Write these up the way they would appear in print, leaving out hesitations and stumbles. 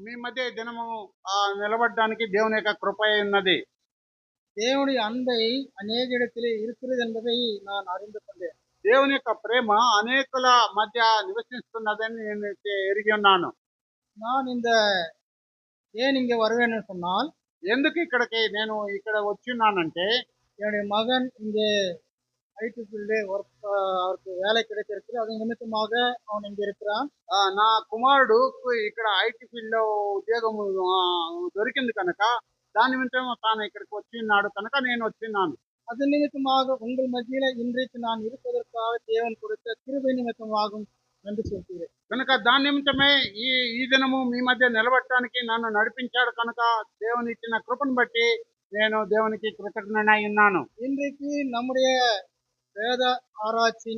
మీ మధ్య ఈ దినము నిలబడడానికి దేవుని యొక్క కృప అయి ఉన్నది. தேவனுடைய அன்பை அநேக இடத்திலே இருக்கிறது என்பதை நான் அறிந்து கொண்டேன். దేవుని యొక్క ప్రేమ అనేకుల మధ్య నివసిస్తున్నదని నేను ఎరిగి ఉన్నాను. நான் ஏன் இங்கே வருவேன்னு சொன்னால், ఎందుకు నేను ఇక్కడ వచ్చిన్నానంటే, என்னுடைய மகன் இங்கே ஐடி ஃபீல்டு அவருக்கு வேலை கிடைத்திருக்கு. அது நிமித்தமாக அவன் இங்கே இருக்கிறான். నా కుమారుడు ఇక్కడ ఐటీ ఫీల్డ్ లో ఉద్యోగం దొరికింది కనుక దాని నిమిత్తం తాను ఇక్కడికి వచ్చిన్నాడు కనుక నేను వచ్చిన్నాను. அது நிமித்தமாக உங்கள் மத்தியில இன்றைக்கு நான் இருப்பதற்காக தேவன் கொடுத்த கிருபை நிமித்தமாகும் நன்றி செலுத்துகிறேன். కనుక దాని నిమిత్తమే ఈ దినము మీ మధ్య నిలబడటానికి నన్ను నడిపించాడు కనుక దేవుని ఇచ్చిన కృపను బట్టి నేను దేవునికి కృతజ్ఞుడై ఉన్నాను. இன்றைக்கு நம்முடைய வேத ஆராய்ச்சி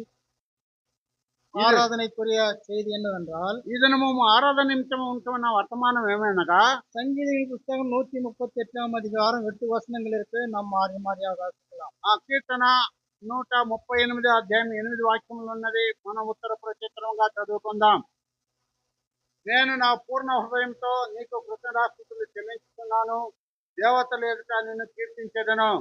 ஆராதனைக்குரிய செய்தி என்னவென்றால், ఈ దినము ఆరాధన నిమిత్తం ఉంటున్న వర్తమానం ఏమైనగా, சங்கீத புஸ்தகம் 138 அதிகாரம் 8 வசனங்கள் இருக்கு. நாம் மாறி மாறியாக வாசிக்கலாம். ఆ కీర్తన 138 అధ్యాయం 8 వాక్యములు ఉన్నది. మనం ఉత్తర ప్రత్యుత్తరంగా చదువుకుందాం. నేను నా పూర్ణ హృదయంతో నీకు కృతజ్ఞతాస్తుతులు చెల్లించుతున్నాను, దేవతల ఎదుట నిన్ను కీర్తించెదను.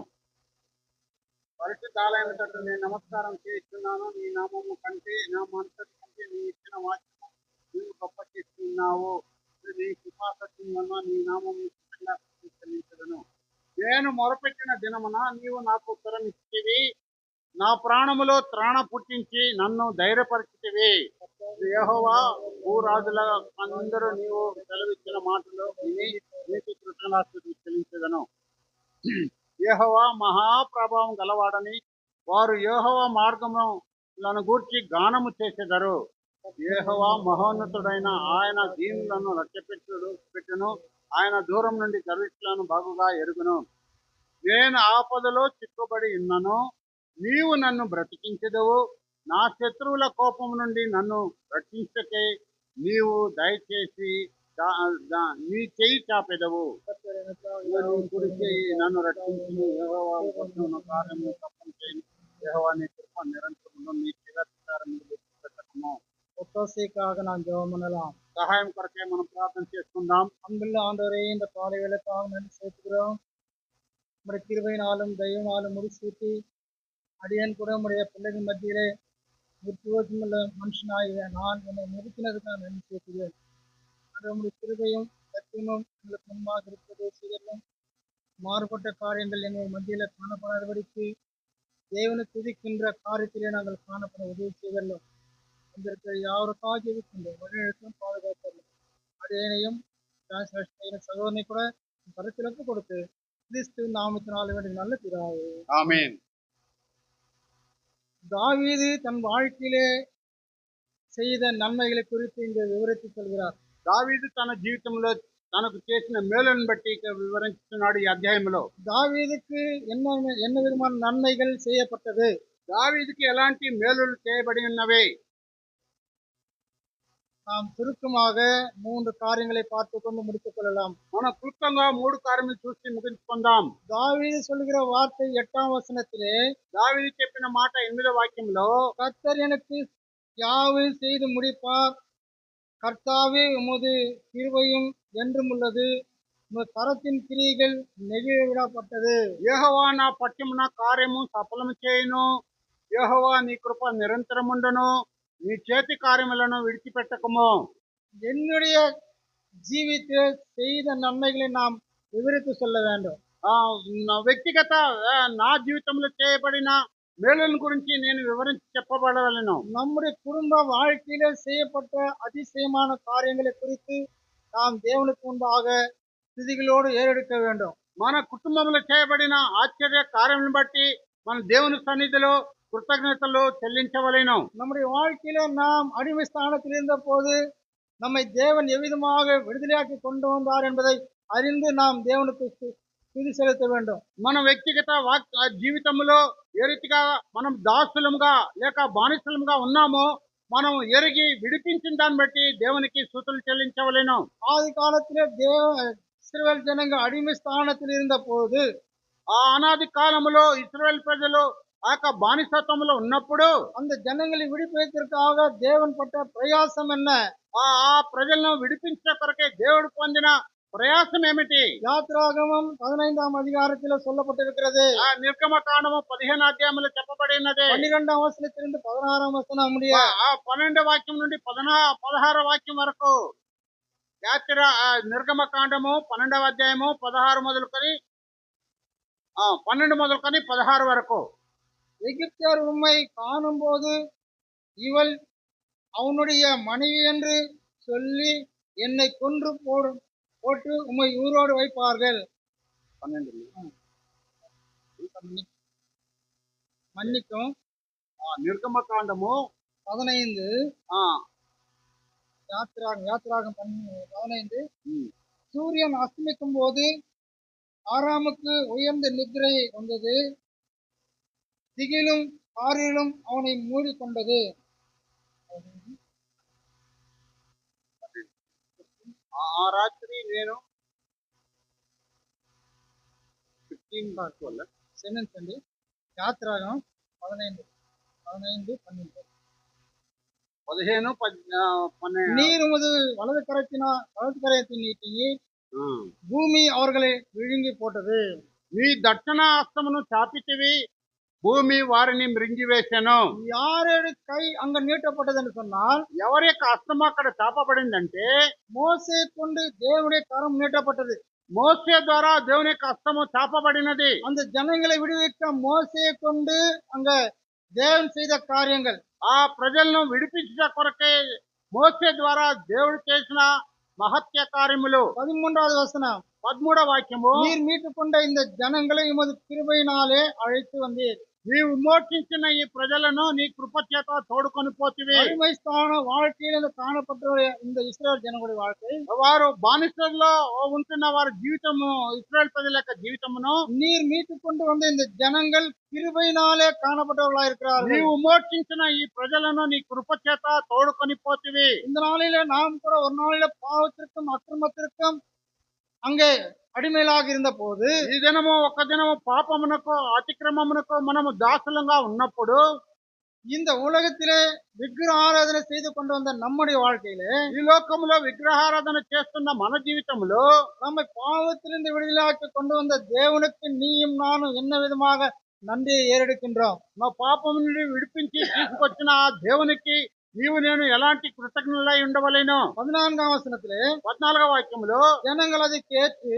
పరిశుద్ధ ఆలయం తట్టు నేను నమస్కారం చేస్తున్నాను. నీ నామము కంటే నా మనసు కంటే నీ ఇచ్చిన వాక్యము నీవు గొప్ప చేస్తున్నావు. నీ కృపాసత్యం వలన నీ నామము చెల్లించదను. నేను మొరపెట్టిన దినమున నీవు నాకు ఉత్తరం ఇచ్చితివి, నా ప్రాణములో త్రాణ పుట్టించి నన్ను ధైర్యపరిచితివి. యెహోవా, భూరాజుల అందరూ నీవు సెలవిచ్చిన మాటలు విని నీకు కృతజ్ఞతాస్తుతులు చెల్లించెదను. యెహోవా మహాప్రభావం గలవాడని వారు యెహోవా మార్గములను గూర్చి గానము చేసెదరు. యెహోవా మహోన్నతుడైన ఆయన దీనులను పెట్టెను. ఆయన దూరం నుండి గర్విష్ఠులను బాగుగా ఎరుగును. నేను ఆపదలో చిక్కుబడి ఉన్నను, నీవు నన్ను బ్రతికించెదవు. నా శత్రువుల కోపం నుండి నన్ను రక్షించకే నీవు దయచేసి నీ చేయి చాపెదవు. నన్ను రక్షించును. యెహోవా కార్యము తప్పని చేయను. యెహోవా నీ కృప నిరంతరము నీ చిరకారం పెట్టకము. ஒத்தாசைக்காக நான் ஜெபம் பண்ணலாம். సహాయం కొరకే మనం ప్రార్థన చేసుకుందాం. அன்புள்ள ஆண்டவரே, இந்த காலை வேளைக்காக நன்றி செலுத்துகிறோம். உங்களுடைய கிருபையினாலும் தெய்வனாலும் முடிசூட்டி அடியன் கூட உடைய பிள்ளைகள் மத்தியிலே உள்ள மனுஷனாக நான் என்னை நிறுத்தினதுக்காக நன்றி செலுத்துகிறேன். உங்களுடைய கிருபையும் சத்தியமும் உங்களுக்கு முன்பாக இருப்பது செய்தலும் மாறுபட்ட காரியங்கள் எங்கள் மத்தியில காணப்படாதபடிக்கு தேவனை துதிக்கின்ற காரியத்திலே நாங்கள் காணப்பட உதவி செய்தலும். இதற்கு யாருக்காக இருக்கின்றோம் வழிநடத்தும் பாதுகாத்தலும். அடையனையும் சகோதரனை கூட கருத்திலக்கு கொடுத்து கிறிஸ்து நாமத்தினால வேண்டிய நல்ல பிதாவே, ஆமென். தாவீது தன் வாழ்க்கையிலே செய்த நன்மைகளை குறித்து இங்கே వివరించి சொல்கிறார். దావీదు తన జీవితంలో తనకు చేసిన మేలును బట్టి వివరిస్తున్నాడు ఈ అధ్యాయంలో. దావీదుకు என்ன విధమైన నన్மைகள் చేయబట్టது? దావీదుకి ఎలాంటి మేలులు చేయబడి ఉన్నవి? நாம் சுருக்கமாக 3 காரியங்களை பார்த்து கொண்டு முடித்துக் கொள்ளலாம். మనం క్లుప్తంగా 3 కార్యములు చూసి ముగించుకుందాం. దావీదు சொல்லுகிற வார்த்தை 8ஆம் வசனத்திலே, దావీదు చెప్పిన మాట 8వ వాక్యంలో, கர்த்தர் எனக்கு யாவையும் செய்து முடிப்பார், கர்த்தாவே உமது கிருபையும் என்றும் உள்ளது, உமது கரத்தின் கிரியைகள் நெகிழவிடப்பட்டது. యెహోవా నా పక్షమున కార్యము సఫలము చేయును. యెహోవా నీ కృప నిరంతరముండును. నీ చేతి కార్యములను విడిచిపెట్టకము. என்னுடைய ஜீவித்தில் செய்த நன்மைகளை நாம் விவரித்து சொல்ல வேண்டும். వ్యక్తిగత నా జీవితంలో చేయబడిన మేలుల గురించి నేను వివరించి చెప్పబడవలను. நம்முடைய குடும்ப வாழ்க்கையில செய்யப்பட்ட அதிசயமான காரியங்களை குறித்து நாம் தேவனுக்கு முன்பாக துதிகளோடு ஏறெடுக்க வேண்டும். మన కుటుంబంలో చేయబడిన ఆశ్చర్య కార్యములను బట్టి మన దేవుని సన్నిధిలో కృతజ్ఞతలు చెల్లించవలెను. நம்முடைய வாழ்க்கையில நாம் அடிமை ஸ்தானத்தில் இருந்த போது நம்மை தேவன் எவ்விதமாக விடுதலையாக்கி கொண்டு வந்தார் என்பதை அறிந்து நாம் தேவனுக்கு துதி செலுத்த வேண்டும். మన వ్యక్తిగత జీవితంలో ఏ రీతిగా మనం దాసులముగా లేక బానిసలముగా ఉన్నామో మనం ఎరిగి విడిపించిన దాన్ని బట్టి దేవునికి స్తుతులు చెల్లించవలెను. ஆதி காலத்திலே இஸ்ரவேல் ஜனங்கள் அடிமை ஸ்தானத்தில் இருந்த போது, ఆ అనాది కాలంలో ఇశ్రాయేలు ప్రజలు ఆ యొక్క బానిసత్వంలో ఉన్నప్పుడు அந்த ஜனங்களை விடுவிப்பதற்காக தேவன் பட்ட பிரயாசம் என்ன? ఆ ప్రజలను విడిపించే కొరకే దేవుడు పొందిన ప్రయాసం ఏమిటి? யாத்திராகமம் 15ஆம் அதிகாரத்தில் சொல்லப்பட்டிருக்கிறது. ఆ నిర్గమకాండము 15 అధ్యాయంలో చెప్పబడినది. 12ஆம் வசனத்திலிருந்து 16ஆம் வசனம் முடிய ఆ 12 వాక్యం నుండి 16 వాక్యం వరకు నిర్గమకాండము 12వ అధ్యాయము 16 మొదలుకొని 12 మొదలుకొని 16 వరకు. எகிப்தியர் உம்மை காணும்போது இவள் அவனுடைய மனைவி என்று சொல்லி என்னை கொன்று போட்டு உம்மை ஊரோடு வைப்பார்கள். 12 மன்னிக்கும். నిర్గమకాండము 15 ఆ யாத்திராகம் 15 சூரியன் அஸ்தமிக்கும் போது ஆராமுக்கு உயர்ந்த நித்திரை வந்தது, திகிலும் ஆறிலும் அவனை மூடிக்கொண்டது. ఆ రాత్రి నేను 15 క్షమించండి, యాత్రాగం 15 12 நீர் உமது வலது கரத்தை நீட்டி பூமி அவர்களை விழுங்கி போட்டது. నీ దక్షిణ హస్తమును చాపితివి, భూమి వారిని మృంగివేశాను. யாரோட கை அங்க நீட்டப்பட்டது என்று சொன்னால், ఎవరి యొక్క హస్తం అక్కడ చాపబడిందంటే మోసే கொண்டு தேவனுடைய கரம் நீட்டப்பட்டது. మోసే ద్వారా దేవుని యొక్క హస్తము చాపబడినది. அந்த ஜனங்களை விடுவிக்க மோசே கொண்டு அங்க தேவன் செய்த காரியங்கள், ఆ ప్రజలను విడిపించే కొరకే మోసే ద్వారా దేవుడు చేసిన మహత్య కార్యములు. 13வது வசனம் 13వ వాక్యము, நீர் மீட்டு கொண்ட இந்த ஜனங்களை உமது கிருபையினாலே அழைத்து வந்தீர். నీవు విమోచించిన ఈ ప్రజలను నీ కృప చేత తోడుకొని పోతివి. அடிமை ஸ்தான வாழ்க்கையில் காணப்பட்ட இந்த இஸ்ரேல் ஜனங்களுடைய வாழ்க்கை, వారు బానిసల్లో ఉంటున్న వారి జీవితము, ఇశ్రాయేల్ ప్రజల యొక్క జీవితమును நீர் மீட்டு கொண்டு வந்த இந்த ஜனங்கள் கிருபையினாலே காணப்பட்டவர்களா இருக்கிறார்கள். నీవు విమోచించిన ఈ ప్రజలను నీ కృప చేత తోడుకొని పోతివి. இந்த நாளில நாம் கூட ஒரு நாளில பாவத்திற்கும் அக்கிரமத்திற்கும் அங்கே అడిమేలాగా இருந்த పోదు, ఈ దినము ఒక దినము పాపమునకు అతిక్రమమునకు మనము దాసులంగా ఉన్నప్పుడు, இந்த உலகத்திலே విగ్రహ ఆరాధన செய்து கொண்டு வந்த நம்முடைய வாழ்க்கையிலே, ఈ లోకములో విగ్రహారాధన చేస్తున్న మన జీవితంలో நம்மை பாவத்திலிருந்து விடுதலையாக்கி கொண்டு வந்த தேவனுக்கு நீயும் நானும் என்ன விதமாக நன்றியை ஏறெடுக்கின்றோம். మా పాపం నుండి విడిపించి తీసుకొచ్చిన ఆ దేవునికి నీవు నేను ఎలాంటి కృతజ్ఞులై ఉండవలేను. 14ஆம் వచనத்திலே 14వ వాక్యములో, ஜனங்கள் அதை கேட்டு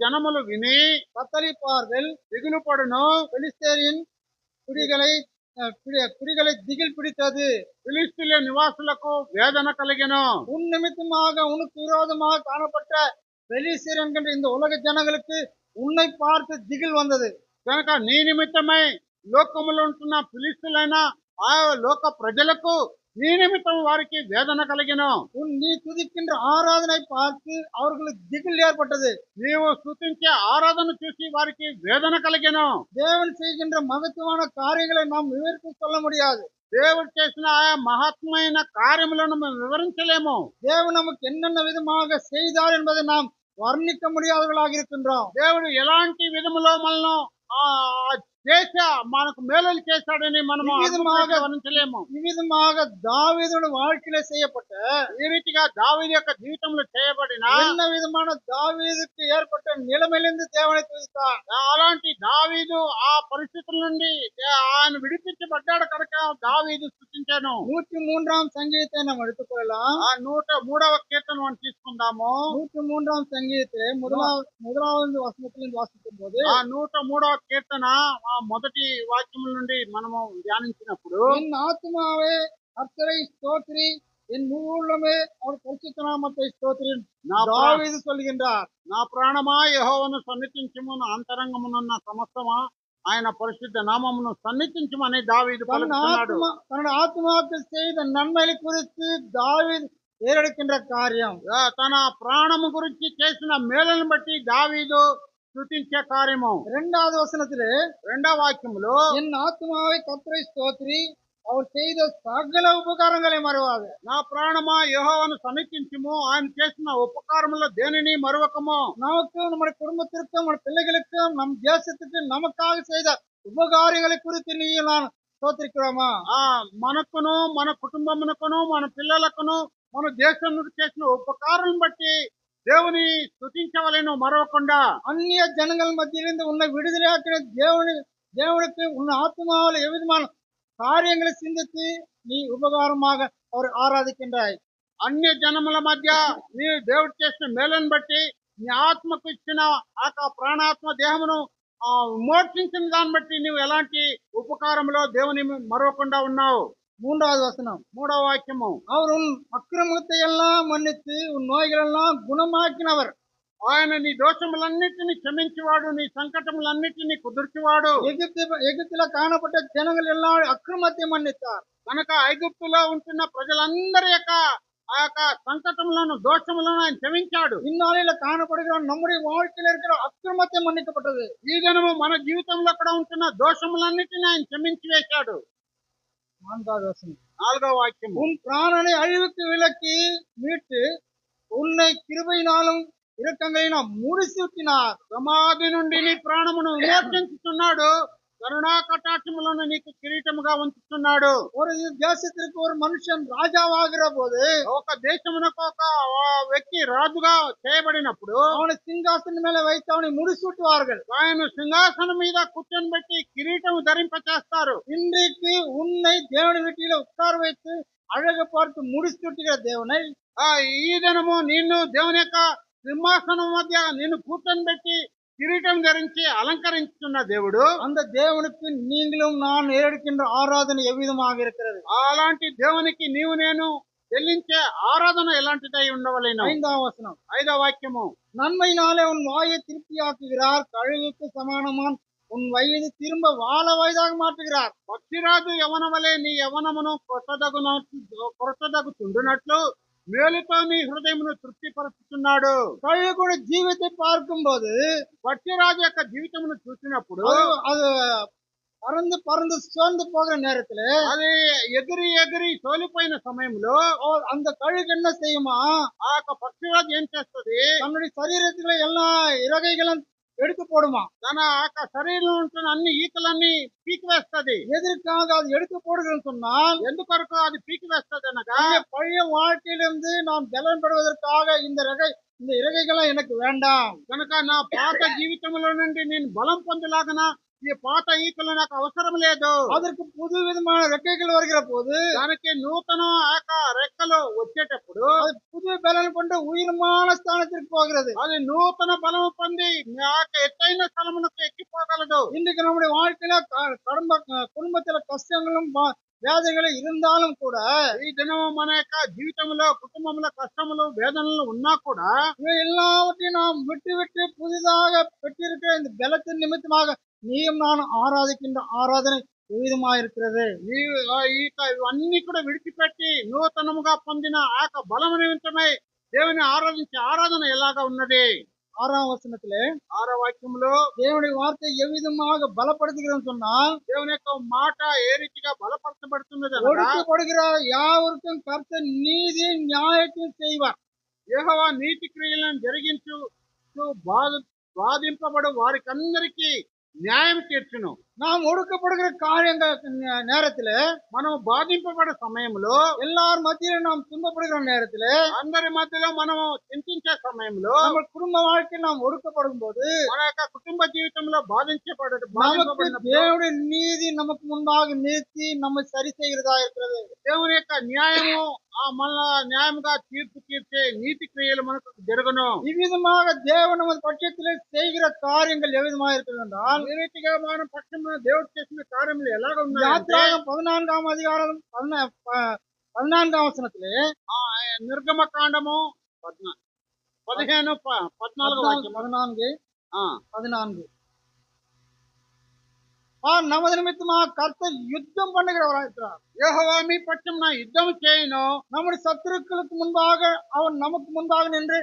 జనములు విని தத்தளிப்பார்கள், దిగులు పడును, பெலிஸ்தேரின் குடிகளை திகில் பிடித்தது, ఫిలిష్తీయుల నివాసులకు వేదన కలిగెను. உன் நிமித்தமாக உனக்கு விரோதமாக காணப்பட்ட பெலிஸ்தேர் என்கின்ற இந்த உலக ஜனங்களுக்கு உன்னை பார்த்து திகில் வந்தது. కనుక నీ నిమిత్తమై లోకములో ఉంటున్న ఫిలిష్తీయులైన ఆ లోక ప్రజలకు నీ నిమిత్తం వారికి వేదన కలిగెను. நீ துதிக்கின்ற ஆராதனை பார்த்து அவர்களுக்கு திகில் ஏற்பட்டது. నీవు స్తుతించే ఆరాధన చూసి వారికి వేదన కలిగెను. தேவன் செய்கின்ற மகத்துவமான காரியங்களை நாம் விவரித்து சொல்ல முடியாது. దేవుడు చేసిన ఆయా మహాత్మైన కార్యములను మేము వివరించలేము. தேவன் நமக்கு என்னென்ன விதமாக செய்தார் என்பதை நாம் వర్ణిக்க முடியாதவர்களாக இருக்கின்றோம். దేవుడు ఎలాంటి విధములో మనను మనకు మేలులు చేశాడని మనము వర్ణించలేము. ఈ విధமாக దావీదుని வாழ்க்கையில செய்யப்பட்ட, ఈ రీతిగా దావీదు యొక్క జీవితంలో చేయబడిన என்ன విధமான தாவீதுக்கு ஏற்பட்ட நிலைமையிலிருந்து தேவனை துதித்தார். అలాంటి దావీదు ఆ పరిస్థితుల నుండి ఆయన విడిపించబడ్డాడు కనుక దావీదు స్తుతించాను. 103ஆம் சங்கீதத்தை நாம் எடுத்துக்கொள்ளலாம். ఆ 103వ కీర్తన మనం తీసుకుందాము. 103ஆம் சங்கீதத்திலே முதலாவது வசனத்திலிருந்து வாசிக்கும் போது, ఆ 103వ కీర్తన మొదటి వాక్యముల నుండి మనము ధ్యానించినప్పుడు, என் ஆத்துமாவே கர்த்தரை ஸ்தோத்திரி, என் முழுமே அவர் பரிசுத்த நாமத்தை ஸ்தோத்திரி தாவீது சொல்கின்றார். నా ప్రాణమా యెహోవాను సన్నిధించుము, నా అంతరంగమునున్న సమస్తమా ఆయన పరిశుద్ధ నామమును సన్నిధించుమని దావీదు పలుకుతున్నాడు. தன்னுடைய ஆத்மாவுக்கு செய்த நன்மைகளை குறித்து దావీదు ஏறெடுக்கின்ற காரியம், తన ప్రాణము గురించి చేసిన మేలును బట్టి దావీదు స్తుతించే కార్యము. 2வது వచనத்திலே 2వ వాక్యములో, என் ஆத்மாவை கர்த்தரை ஸ்தோத்திரி, அவர் செய்த సకల ఉపకారங்களை మరవాదు. నా ప్రాణమా యెహోవాను సన్నిధించుము, ఆయన చేసిన ఉపకారములో దేనిని మరవకము. நமக்கு, நம்முடைய குடும்பத்திற்கும், நம்ம பிள்ளைகளுக்கும், நம் தேசத்துக்கு நமக்காக செய்த ఉపకారங்களை குறித்து நீயும் நான் స్తోత్రిக்கிறோமா? మనకును మన కుటుంబమునకును మన పిల్లలకును మన దేశంలో చేసిన ఉపకారం బట్టి దేవుని స్తుతించవలెను మరవకుండా. అన్య జనಗಳ మధ్యలో ఉన్న విడుదలాకిన దేవునికి ఉన్న ஆத்துமாவில் எவ்விதமான காரியங்களை சிந்தித்து நீ உபகாரமாக அவர் ஆராதிக்கின்றாய். అన్య జనముల మధ్య నీవు దేవుడు చేసిన మేలను బట్టి నీ ఆత్మకు ఇచ్చిన ప్రాణాత్మ దేహమును మోక్షించిన దాన్ని బట్టి నువ్వు ఎలాంటి ఉపకారంలో దేవుని మరవకుండా ఉన్నావు. மூன்றாவது வசனம், మూడవ వాక్యము, அவர் உன் அக்கிரமத்தை எல்லாம் மன்னித்து உன் நோய்கள் எல்லாம் குணமாக்கினவர். ఆయన నీ దోషములన్నిటిని క్షమించేవాడు, నీ సంకటములన్నిటిని కుదుర్చేవాడు. எகிப்தில காணப்பட்ட ஜனங்கள் எல்லாம் அக்கிரமத்தை மன்னித்தார். కనుక ఐగుప్తులో ఉంటున్న ప్రజలందరి యొక్క ఆ యొక్క సంకటములను దోషములను ఆయన క్షమించాడు. இந்நாளில காணப்படுகிற நம்முடைய வாழ்க்கையில இருக்கிற அக்கிரமத்தை மன்னிக்கப்பட்டது. ఈ దినము మన జీవితంలో కూడా ఉంటున్న దోషములన్నిటిని ఆయన క్షమించి వేశాడు. நான்காவது வசனம், నాలుగవ వాక్యము, உன் பிராணனை அழிவுக்கு விலக்கி மீட்டு உன்னை கிருபையினாலும் இரக்கங்களினால் முடிசூட்டினார். సమాధి నుండి నీ ప్రాణమును విమోచించుతున్నాడు, కరుణా కటాక్షములను నీకు కిరీటముగా ఉంచుతున్నాడు. ஒரு தேசத்திற்கு ஒரு மனுஷன் ராஜாவாகிற போது ఒక దేశమునకు ఒక వ్యక్తి రాజుగా చేయబడినప్పుడు அவனை சிங்காசனம் மேல வைத்து அவனை முடிசூட்டுவார்கள். ఆయన సింహాసనం మీద కూర్చొని పెట్టి కిరీటం ధరింప చేస్తారు. இன்றைக்கு உன்னை தேவனுடைய வீட்டில உட்கார வைத்து அழகு பார்த்து முடிசூட்டுகிற தேவனை ఈ దినము నిన్ను దేవుని యొక్క సింహాసనం మధ్య నిన్ను కూర్చొని పెట్టి కిరీటం ధరించి అలంకరించుతున్న దేవుడు, அந்த தேவனுக்கு நீங்களும் நான் ஏறெடுக்கின்ற ஆராதனை எவ்விதமாக இருக்கிறது? అలాంటి దేవునికి నీవు నేను చెల్లించే ఆరాధన ఎలాంటిదై ఉండవలేను. ஐந்தாம் வசனம், ఐదవ వాక్యము, நன்மையினாலே உன் வாயை திருப்தியாக்குகிறார், கழுகுக்கு சமானமான் உன் வயது திரும்ப வாழ வயதாக மாற்றுகிறார். పక్షిరాజు యవన వలె నీ యవనమును కొరతదగుతుండునట్లు మేలుతో నీ హృదయమును తృప్తిపరుస్తున్నాడు. கழுகுடைய ஜீவித்தை பார்க்கும் போது పక్షిరాజు యొక్క జీవితమును చూసినప్పుడు அது பறந்து பறந்து சோர்ந்து போகிற நேரத்துல అది ఎగిరి ఎగిరి సోలిపోయిన సమయంలో அந்த கழுகு என்ன செய்யுமா, ఆ యొక్క పక్షిరాజు ఏం చేస్తుంది, தன்னுடைய சரீரத்துல எல்லா இறகைகளும் எடுத்து போடுமா. తన యొక్క శరీరంలో ఉంటున్న అన్ని ఈకలన్నీ పీకివేస్తుంది. எதற்காக அது எடுத்து போடுகிறேன்னு சொன்னால், ఎందుకొరకు అది పీకివేస్తుంది అనగా பழைய வாழ்க்கையிலிருந்து நாம் பலன் பெறுவதற்காக இந்த இறகைகள் எனக்கு வேண்டாம். కనుక నా పాత జీవితంలో నుండి నేను బలం పొందలాగన ఈ పాత ఈకలు నాకు అవసరం లేదు. அதற்கு புது விதமான ரெக்கைகள் வருகிற போது దానికి నూతన రెక్కలు వచ్చేటప్పుడు அது புது பலன் கொண்டு உயர்மான ஸ்தானத்திற்கு போகிறது. అది నూతన బలం పొంది ఎత్తైన స్థలమునకు ఎక్కిపోగలదు. இன்றைக்கு நம்முடைய வாழ்க்கையில குடும்பத்துல கஷ்டங்களும் வேதனைகளும் இருந்தாலும் கூட ఈ దినం మన యొక్క జీవితంలో కుటుంబంలో కష్టములు వేదనలు ఉన్నా కూడా இவை எல்லாவற்றையும் நாம் விட்டு விட்டு புதிதாக பெற்றிருக்கிற இந்த பலத்தின் நிமித்தமாக நீயும் நான் ஆராதிக்கின்ற ஆராதனை எவ்விதமா இருக்கிறது? ఇవన్నీ కూడా విడిచిపెట్టి నూతనముగా పొందిన ఆ యొక్క బలము నిమిత్తమై దేవుని ఆరాధించే ఆరాధన ఎలాగా ఉన్నది? 6ஆம் வசனத்திலே 6వ వాక్యంలో தேவனுடைய வார்த்தை எவ்விதமாக பலப்படுத்துகிறேன்னு சொன்னால், దేవుని యొక్క మాట ఏ రీతిగా బలపరచబడుతున్నది అనగా, ஒடுக்கப்படுகிற யாவருக்கும் கர்த்தர் நீதி நியாயத்தையும் செய்வார். యెహోవా నీతి క్రియలను జరిగించు బాధింపబడు వారికందరికీ న్యాయం తీర్చును. நாம் ஒடுக்கப்படுகிற காரியங்கள் நேரத்துல, మనం బాధింపబడే సమయంలో, எல்லார் மத்தியில நாம் துன்பப்படுகிற நேரத்துல, అందరి మధ్యలో మనం చింతించే సమయంలో, நம்ம குடும்ப வாழ்க்கையில் நாம் ஒடுக்கப்படும் போது మన యొక్క కుటుంబ జీవితంలో நமக்கு தேவனுடைய நீதி நமக்கு முன்பாக நிறுத்தி நம்மை சரி செய்கிறதா இருக்கிறது. దేవుని యొక్క న్యాయము మన న్యాయంగా తీర్పు తీర్చే నీతి క్రియలు మనకు జరుగును. இவ்விதமாக தேவன் நமது பட்சத்திலே செய்கிற காரியங்கள் எவ்விதமாக இருக்கிறது என்றால், ఈ రీతిగా మన పక్షంలో దేవుడు చేసిన కార్యములు ఎలాగ ఉన్నాయి? யாத்திராகமம் 14ஆம் அதிகாரம் 14ஆம் வசனத்திலே, నిర్గమ కాండము 14 14 వాక్యం. 14 நமது நிமித்தமாக கர்த்தர் யுத்தம் பண்ணுகிறவராக இருக்கிறார். యెహోవా మీ పక్షంన యుద్ధం చేయను. நம்முடைய சத்துருக்களுக்கு முன்பாக அவன் நமக்கு முன்பாக நின்று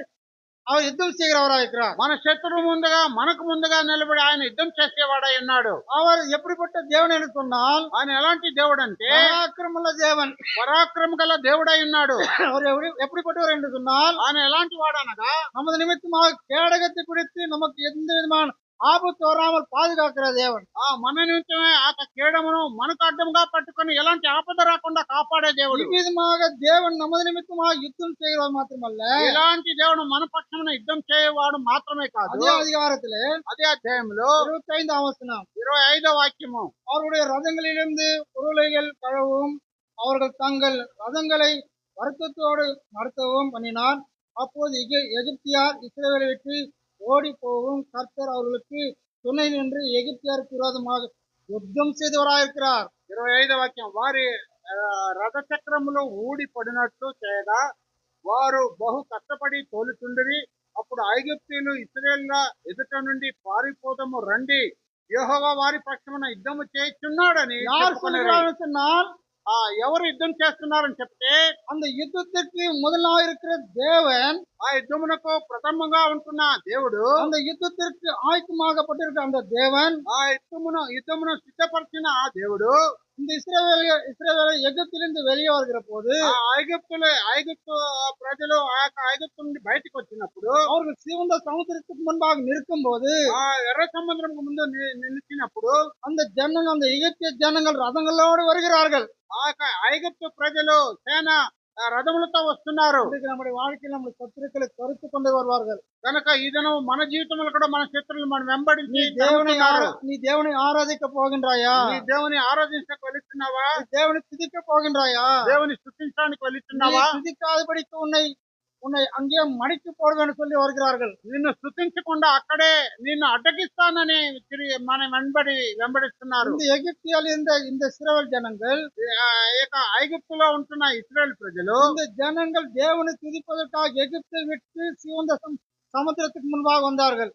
அவர் யுத்தம் செய்கிறவராக இருக்கிறார். మన శత్రువు ముందుగా మనకు ముందుగా నిలబడి ఆయన యుద్ధం చేసేవాడై ఉన్నాడు. அவர் எப்படிப்பட்ட தேவன் என்று சொன்னால், ఆయన ఎలాంటి దేవుడు అంటే பராக்கிரமமுள்ள தேவன், పరాక్రమ గల దేవుడై ఉన్నాడు. அவர் எப்படிப்பட்டவர் என்று சொன்னால், ఆయన ఎలాంటి వాడు అనగా நமது நிமித்தமாக கேடகத்தை பிடித்து நமக்கு எந்த விதமான ஆபத்து வராமல் பாதுகாக்கிற தேவன். మన నిమిత్తమే ఆ కీడమును మనకు అడ్డంగా పట్టుకొని ఎలాంటి ఆపద రాకుండా కాపాడే దేవుడు. இவ்விதமாக தேவன் நமது நிமித்தமாக யுத்தம் செய்கிறவர் மாத்திரமல்ல, ఇలాంటి దేవుడు మన పక్షమున యుద్ధం చేయవాడు మాత్రమే కాదు, அதே அதிகாரத்திலே అదే అధ్యాయంలో 25ஆம் வசனம், 25వ వాక్యము, அவருடைய ரதங்களிலிருந்து பொருளைகள் கழவும் அவர்கள் தங்கள் ரதங்களை வருத்தத்தோடு நடத்தவும் பண்ணினார். அப்போது எகிப்தியார் இஸ்ரவேலை விட்டு ஓடி போகவும் கர்த்தர் அவர்களுக்கு துணை நின்று எகிப்தியாருக்கு விரோதமாக யுத்தம் செய்தவராயிருக்கிறார். 25వ వాక్యం, వారి రథ చక్రములు ఊడి పడినట్లు చేయగా వారు బహు కష్టపడి తోలుచుండిరి. అప్పుడు ఐగుప్తీయులు ఇశ్రాయేలుల ఎదుట నుండి పారిపోదము రండి, యెహోవా వారి పక్షమున యుద్ధము చేయుచున్నాడని யார் చెప్పుకొనిరి. சொல்லுகிறார்கள் சொன்னால், ఎవరు యుద్ధం చేస్తున్నారని చెప్తే அந்த யுத்தத்திற்கு முதலாக இருக்கிற தேவன், ఆ యుద్ధమునకు ప్రథమంగా ఉంటున్న దేవుడు, அந்த யுத்தத்திற்கு ஆயத்தமாகப்பட்டிருக்கிற அந்த தேவன், ఆ యుద్ధమును సిద్ధపరిచిన ఆ దేవుడు இந்த இஸ்ரவேலை எகிப்திலிருந்து வெளியே வருகிற போது ఆ ఐగుప్తు ప్రజలు ఆ యొక్క ఐగుప్తు నుండి బయటకు వచ్చినప్పుడు, அவர்கள் சிவந்த சமுத்திரத்துக்கு முன்பாக நிற்கும் போது, ఆ ఎర్ర సముద్రం ముందు నిలిచినప్పుడు அந்த ஜனங்கள், அந்த எகிப்திய ஜனங்கள் ரதங்களோடு வருகிறார்கள். ఆ యొక్క ఐగుప్తు ప్రజలు సేన రథములతో వస్తున్నారు. இன்றைக்கு நம்முடைய வாழ்க்கையில் நம்முடைய சத்துருக்களை கருத்து கொண்டு வருவார்கள். కనుక ఈ దినం మన జీవితంలో కూడా మన శత్రువులు మనం వెంబడించి நீ தேவனை ஆராதிக்க போகின்றாயா? నీ దేవుని ఆరాధించకు వెళుతున్నావా? நீ தேவனை துதிக்க போகின்றாயா? దేవుని స్తుతించడానికి நீ వెళుతున్నావా? துதிக்காதபடிக்கு உன்னை அங்கே மடித்து போடுவேன்னு சொல்லி வருகிறார்கள். నిన్ను స్తుతించకుండా అక్కడే నిన్ను అడ్డగిస్తానని మనం వెంబడిస్తున్నారు. இந்த எகிப்தியால் இந்த இஸ்ரவேல் ஜனங்கள், ఐగుప్తులో ఉంటున్న ఇశ్రాయేల్ ప్రజలు, இந்த ஜனங்கள் தேவனை துதிப்பதற்காக எகிப்தை விட்டு சிவந்த సముద్రத்துக்கு முன்பாக வந்தார்கள்.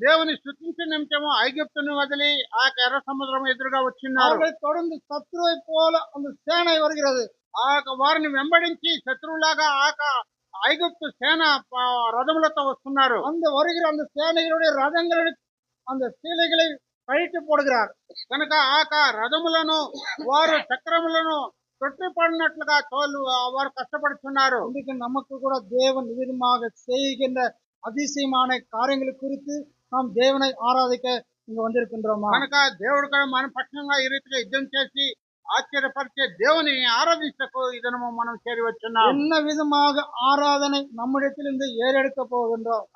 దేవుని స్తుతించే నిమిత్తము ఐగుప్తును వదిలి ఆ ఎర్ర సముద్రం ఎదురుగా వచ్చినారు. அவர்களை தொடர்ந்து சத்ருவை போல அந்த சேனை வருகிறது. వారిని వెంబడించి శత్రువులాగా ఐగుప్తు సేన రథములతో వస్తున్నారు. அந்த வருகிற அந்த சேனைகளுடைய ரதங்களை, அந்த சீலைகளை கழித்து போடுகிறார். కనుక రథములను వారు చక్రములను తొట్టిపడినట్లుగా వారు కష్టపడుతున్నారు. இன்றைக்கு நமக்கு கூட தேவன் விதமாக செய்கின்ற அதிசயமான காரியங்களை குறித்து நாம் தேவனை ஆராதிக்க இங்க வந்திருக்கின்றோமா? కనుక దేవుడు కూడా మన పక్షంగా ఈ రీతిగా యుద్ధం చేసి ఆశ్చర్యపరిచే దేవుని ఆరాధించకు ఇదనము మనం చేరి వచ్చున్నాం. என்ன విధமாக ஆராதனை நம்மிடத்திலிருந்து ஏறெடுக்க போகின்றோம்?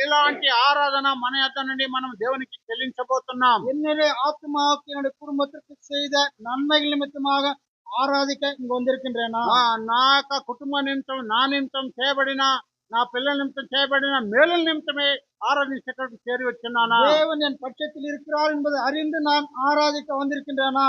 ఇలాంటి ఆరాధన మన యొద్ద నుండి మనం దేవునికి చెల్లించబోతున్నాం. என்னுடைய ஆத்மாவுக்கு என்னுடைய குடும்பத்திற்கு செய்த நன்மைகள் நிமித்தமாக ఆరాధిక ఇంక వందిరుకిండ్రేనా? నా యొక్క కుటుంబ నిమిత్తం, నా నిమిత్తం చేయబడిన, నా పిల్లల నిమిత్తం చేయబడిన మేలుల నిమిత్తమే ఆరాధించడానికి చేరి వచ్చున్నానా? தேவன் என் பட்சத்தில் இருக்கிறார் என்பதை அறிந்து நான் ஆராதிக்க வந்திருக்கின்றேனா?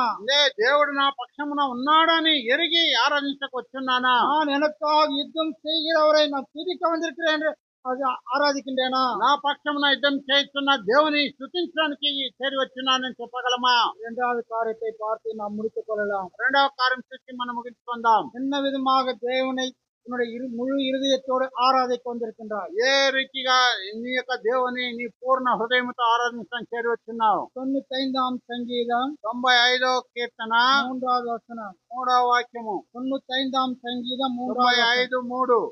దేవుడు నా పక్షమున ఉన్నాడని ఎరిగి ఆరాధించకు వచ్చున్నానా? நான் எனக்காக யுத்தம் செய்கிறவரை நான் துதிக்க வந்திருக்கிறேன் என்று అది ఆరాధికిండేనా? నా పక్షమున యుద్ధం చేస్తున్న దేవుని స్తుతించడానికి చేరి వచ్చున్నానని చెప్పగలమా? இரண்டாவது காரியத்தை பார்த்து நாம் முடித்துக் கொள்ளலாம். రెండవ కార్యం చూసి మనం ముగించుకుందాం. என்ன விதமாக தேவனை உன்னுடைய முழு இருதயத்தோடு ఆరాధిக்க வந்திருக்கின்றார்? ఏ రీతిగా నీ యొక్క దేవుని నీ పూర్ణ హృదయంతో ఆరాధించడానికి చేరి వచ్చున్నావు? 95ஆம் சங்கீதம் 95వ కీర్తన 3வது వచనం, 3వ వాక్యము. 95ஆம் சங்கீதம் 3வது 95:3.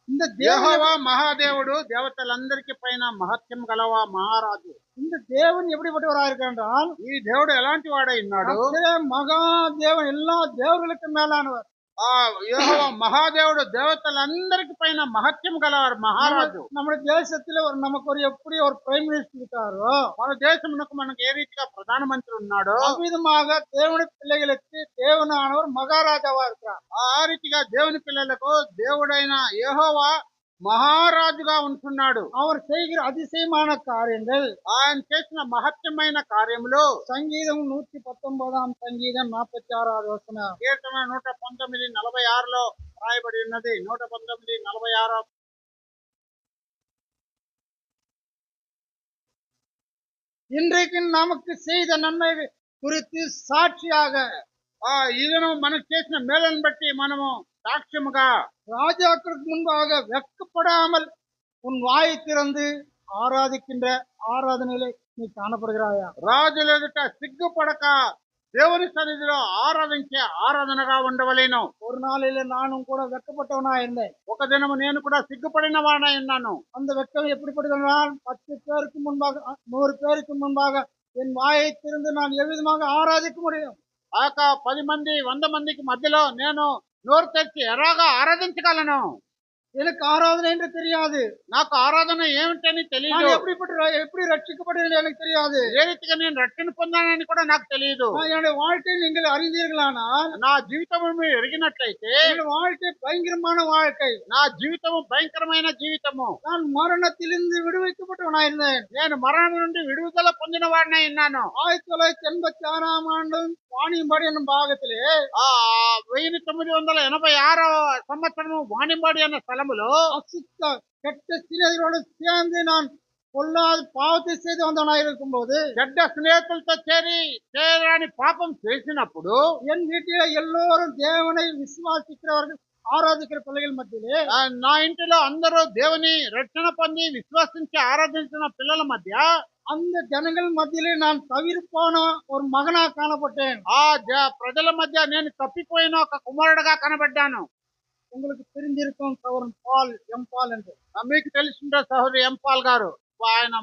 இந்த యెహోవా మహాదేవుడు, దేవతలందరికీ పైన మహత్యం గలవా మహారాజు. இந்த தேவன் எப்படிப்பட்டவராக இருக்கின்றால், ఈ దేవుడు ఎలాంటి వాడై ఉన్నాడు? மகாதேவன் எல்லா தேவர்களுக்கும் மேலானவர். యెహోవా మహాదేవుడు, దేవతలందరికీ పైన మహత్యం గలవారు, మహారాజు. நம்முடைய தேசத்துல நமக்கு ஒரு எப்படி ஒரு பிரைம் மினிஸ்டர் இருக்காரோ, మన దేశమునకు మనకు ఏ రీతిగా ప్రధానమంత్రి ఉన్నాడో అవిధமாக దేవుని పిల్లలకు దేవునానவர் మహారాజావా இருக்கிறார். ఆ రీతిగా దేవుని పిల్లలకు దేవుడైన యెహోవా మహారాజుగా ఉంటున్నాడు. அவர் செய்கிற அதிசயமான காரியங்கள், ఆయన చేసిన మహత్యమైన కార్యములు, సంగీతం 119ஆம் சங்கீதம் 46வது వచనం, కీర్తన 119:46లో రాయబడి ఉన్నది. 119:46. இன்றைக்கு நமக்கு செய்த நன்மை குறித்து சாட்சியாக, ఈయన మనకు చేసిన మేలను బట్టి మనము సాక్ష్యముగా ராஜாக்களுக்கு முன்பாக வெட்கப்படாமல் உன் வாயை திறந்து ஆராதிக்கின்ற ஆராதனையிலே நீ காணப்படுகிறாயா? రాజుల ఎదుట సిగ్గుపడక దేవుని సన్నిధిలో ఆరాధించే ఆరాధనగా ఉండవలేను. ஒரு நாளில நானும் கூட வெட்கப்பட்டவனா இருந்தேன். ఒక దినము నేను కూడా సిగ్గుపడిన వాడై ఉన్నాను. அந்த வெட்கம் எப்படிப்பட்டதென்றால் 10 பேருக்கு முன்பாக 100 பேருக்கு முன்பாக என் வாயை திறந்து நான் எவ்விதமாக ஆராதிக்க முடியும்? ఆ యొక్క 10 మంది 100 మందికి మధ్యలో నేను నోరు తెరిచి ఎలాగా ఆరాధించగలను? எனக்கு ஆராதனை என்று தெரியாது. నాకు ఆరాధన ఏమిటని நான் తెలియదు. எப்படி ரட்சிக்கப்பட்டேன் எனக்கு தெரியாது. ఏ రీతిగా నేను రక్షణ పొందానని కూడా నాకు తెలియదు. என்னுடைய வாழ்க்கையை நீங்கள் அறிந்தீர்களானால் నా జీవితము మీరు ఎరిగినట్లయితే என்னுடைய வாழ்க்கை பயங்கரமான வாழ்க்கை. నా జీవితము భయంకరమైన జీవితము. நான் மரணத்திலிருந்து விடுவிக்கப்பட்டவனா இருந்தேன். నేను మరణం నుండి విడుదల పొందిన వాడినై ఉన్నాను. 1986ஆம் ஆண்டு வாணியம்பாடி என்னும் பாகத்திலே ఆ 1986 సంవత్సరము వాణింబాడి అన్న స్థలములో அசுத்த கெட்ட சிலைகளோடு சேர்ந்து நான் பொல்லாத பாவத்தை செய்து வந்தவனா இருக்கும்போது చెడ్డ స్నేహితులతో చేయరాని పాపం చేసినప్పుడు என் வீட்டில எல்லோரும் தேவனை விசுவாசிக்கிறவர்கள் ஆராதிக்கிற பிள்ளைகள் மத்தியிலே నా ఇంటిలో అందరూ దేవుని రక్షణ పొంది విశ్వసించి ఆరాధించిన పిల్లల మధ్య அந்த ஜனங்கள் மத்தியிலே நான் தவிர்ப்பான ஒரு மகனா காணப்பட்டேன். ఆ ప్రజల మధ్య నేను తప్పిపోయిన ఒక కుమారుడుగా కనబడ్డాను. உங்களுக்கு தெரிஞ்சிருக்கும் சகோதரன் பால் எம் பால் என்று. మీకు తెలిసిందే సహోదరి ఎంపాల్ గారు. ఆయన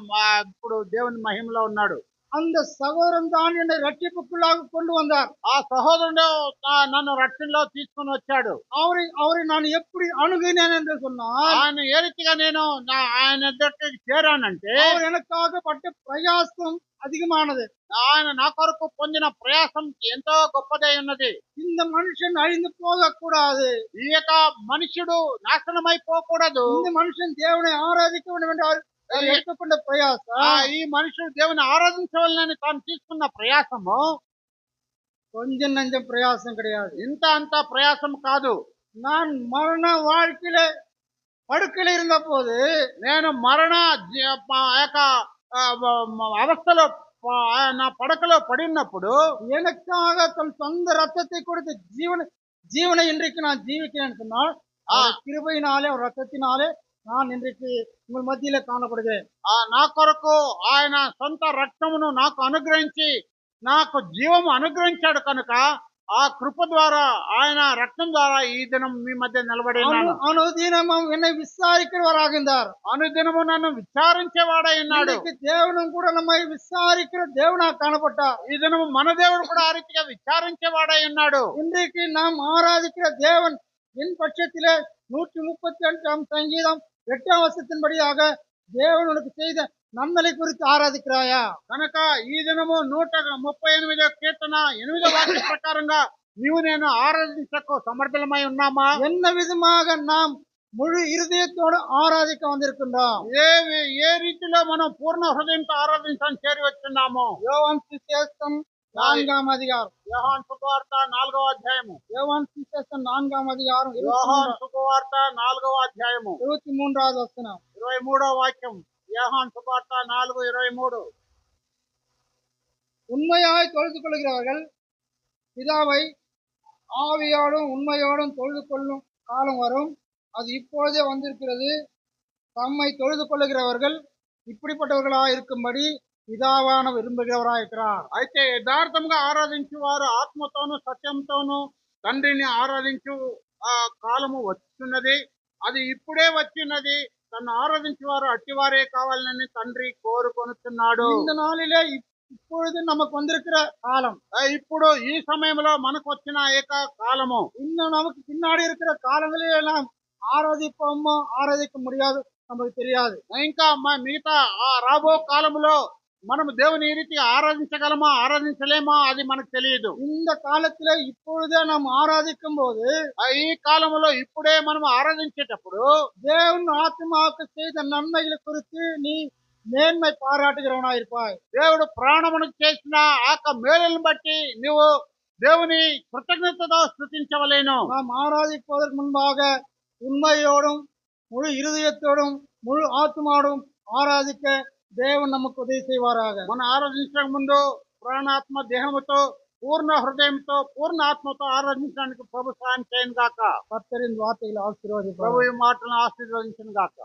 ఇప్పుడు దేవుని మహిమలో ఉన్నాడు. அந்த சகோதரன் தான் என்னை ரட்சிப்புக்குள்ளாக கொண்டு வந்தார். ఆ సహోదరుడు నన్ను రక్షణలో తీసుకుని వచ్చాడు. அவரை நான் எப்படி அணுகினேன் என்று சொன்னால் ఆయన ఏ రీతిగా నేను ఆయన దగ్గరికి చేరానంటే அவர் எனக்காக பட்ட பிரயாசம் அதிகமானது. ఆయన నా కొరకు పొందిన ప్రయాసం ఎంతో గొప్పదై ఉన్నది. இந்த மனுஷன் அழிந்து போகக்கூடாது. ఈ యొక్క మనుషుడు నాశనమైపోకూడదు. இந்த மனுஷன் தேவனை ஆராதிக்க வேண்டும் என்று அவர் எடுத்துக்கொண்ட பிரயாசம் ఈ మనుషుడు దేవుని ఆరాధించవాలని తాను తీసుకున్న ప్రయాసము கொஞ்சம் நஞ்சம் பிரயாசம் கிடையாது. ఇంత అంత ప్రయాసం కాదు. நான் மரண வாழ்க்கையில படுக்கையில இருந்த போது నేను మరణ యొక్క అవస్థలో నా పడకలో పడినప్పుడు எனக்காக தன் சொந்த ரத்தத்தை கொடுத்து ஜீவனை இன்றைக்கு நான் ஜீவிக்கிறேன் சொன்னால் கிருபையினாலே அவர் ரத்தத்தினாலே நான் இன்றைக்கு உங்கள் மத்தியில காணப்படுகிறேன். నా కొరకు ఆయన సొంత రక్తమును నాకు అనుగ్రహించి నాకు జీవము అనుగ్రహించాడు కనుక ఆ కృప ద్వారా ఆయన రక్తం ద్వారా ఈ దినం మీ మధ్య నిలబడి ఉన్నాను. అనుదినமும் என்னை விசாரிக்கிறவராகின்றார். అనుదినము నన్ను విచారించేవాడై ఉన్నాడు. தேவனும் கூட நம்மை விசாரிக்கிற தேவனா காணப்பட்டார். ఈ దినము మన దేవుడు కూడా ఆ రీతిగా విచారించేవాడై ఉన్నాడు. இன்றைக்கு நாம் ஆராதிக்கிற தேவன் என் பட்சத்திலே 138ஆம் சங்கீதம் 8ஆம் வசனத்தின்படியாக தேவன் உனக்கு செய்த నన్మలి గురించి ఆరాధిక్రాయా కనుక ఈ దినము 138వ కీర్తన 8వ వాక్య ప్రకారంగా నీవు నేను ఆరాధించకు సమర్థులమై ఉన్నామా? என்ன విధமாக நாம் முழு இருதயத்தோடு ఆరాధిక வந்திருக்கின்றோம். ఏ రీతిలో మనం పూర్ణ హృదయంతో ఆరాధించడానికి చేరి వచ్చున్నాము? యోహాను సువిశేషం 4వ అధ్యాయం. యోహాను సువార్త 4వ అధ్యాయము. యోహాను సువిశేషం 4వ అధ్యాయం. యోహాను సువార్త 4వ అధ్యాయము 23వ వచనం 23వ వాక్యం. யோவான் சுவார்த்தை 4:23. உண்மையாய் தொழுது கொள்கிறவர்கள் பிதாவை ஆவியோடும் உண்மையோடும் தொழுது கொள்ளும் காலம் வரும், அது இப்பொழுதே வந்திருக்கிறது. தம்மை தொழுது கொள்ளுகிறவர்கள் இப்படிப்பட்டவர்களாக இருக்கும்படி పిదావాన విరుంబగవరాయికరార్. అయితే యథార్థంగా ఆరాధించు వారు ఆత్మతోను సత్యంతోను తండ్రిని ఆరాధించు కాలము వచ్చున్నది, అది ఇప్పుడే వచ్చినది. తను ఆరాధించే వారు అట్టివారే కావాలని తండ్రి కోరుకొనుచున్నాడు. இந்த நாளிலே இப்பொழுது நமக்கு வந்திருக்கிற காலம், ఇప్పుడు ఈ సమయంలో మనకు వచ్చిన ఏక కాలము. இன்னும் நமக்கு பின்னாடி இருக்கிற காலங்களில் எல்லாம் ஆராதிப்போமோ ஆராதிக்க முடியாது நமக்கு தெரியாது. ఇంకా మిగతా రాబో కాలంలో మనం దేవుని ఈ రీతిగా ఆరాధించగలమా ఆరాధించలేమా అది మనకు తెలియదు. இந்த காலத்துல இப்பொழுதே நாம் ஆராதிக்கும் போது, ఈ కాలంలో ఇప్పుడే మనం ఆరాధించేటప్పుడు தேவன் ஆத்மாவுக்கு செய்த நன்மைகளை குறித்து நீ மேன்மை பாராட்டுகிறவனா இருப்பாய். దేవుడు ప్రాణమునకు చేసిన ఆక మేలును బట్టి నువ్వు దేవుని కృతజ్ఞతతో స్తుతించవలేను. நாம் ஆராதிப்பதற்கு முன்பாக உண்மையோடும் முழு இருதயத்தோடும் முழு ஆத்மாவோடும் ஆராதிக்க దేవుడు நமக்கு ఉదయం செய்வாராக. మనం ఆరాధించక ముందు ప్రాణాత్మ దేహముతో పూర్ణ హృదయంతో పూర్ణ ఆత్మతో ఆరాధించడానికి ప్రభు సాయం చేయను గాక. కర్తరిన్ వార్తలు ఆశీర్వదించు. ప్రభు ఈ మాటలను ఆశీర్వదించును గాక.